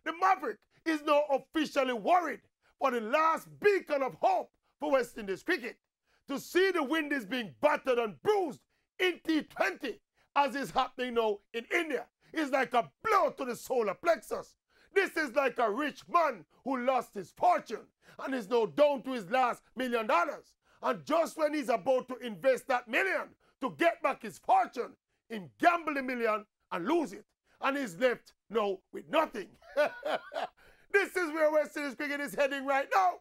The Maverick is now officially worried for the last beacon of hope for West Indies cricket. To see the Windies being battered and bruised in T20, as is happening now in India, is like a blow to the solar plexus. This is like a rich man who lost his fortune and is now down to his last $1 million. And just when he's about to invest that million to get back his fortune, he gamble the million and lose it. And he's left now with nothing. This is where West Indies cricket is heading right now.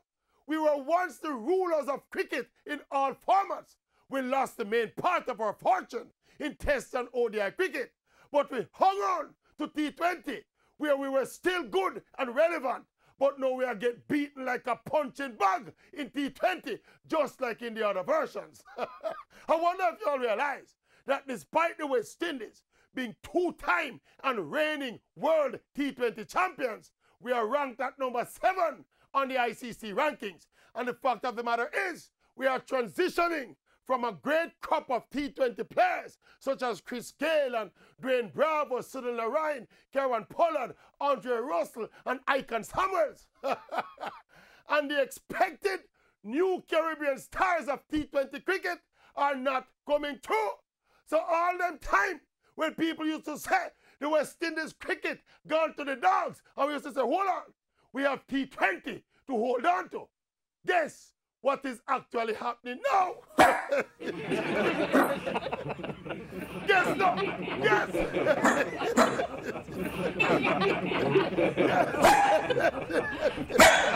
We were once the rulers of cricket in all formats. We lost the main part of our fortune in Test and ODI cricket. But we hung on to T20, where we were still good and relevant. But now we are getting beaten like a punching bag in T20, just like in the other versions. I wonder if you all realize that despite the West Indies being two-time and reigning world T20 champions, we are ranked at number 7 on the ICC rankings. And the fact of the matter is, we are transitioning from a great crop of T20 players, such as Chris Gayle and Dwayne Bravo, Sunil Narine, Kieran Pollard, Andre Russell, and Icon Samuels. And the expected new Caribbean stars of T20 cricket are not coming through. So all them time when people used to say the West Indies cricket gone to the dogs, and we used to say, hold on, we have T20 to hold on to. Guess what is actually happening now? Guess no. Yes. Yes.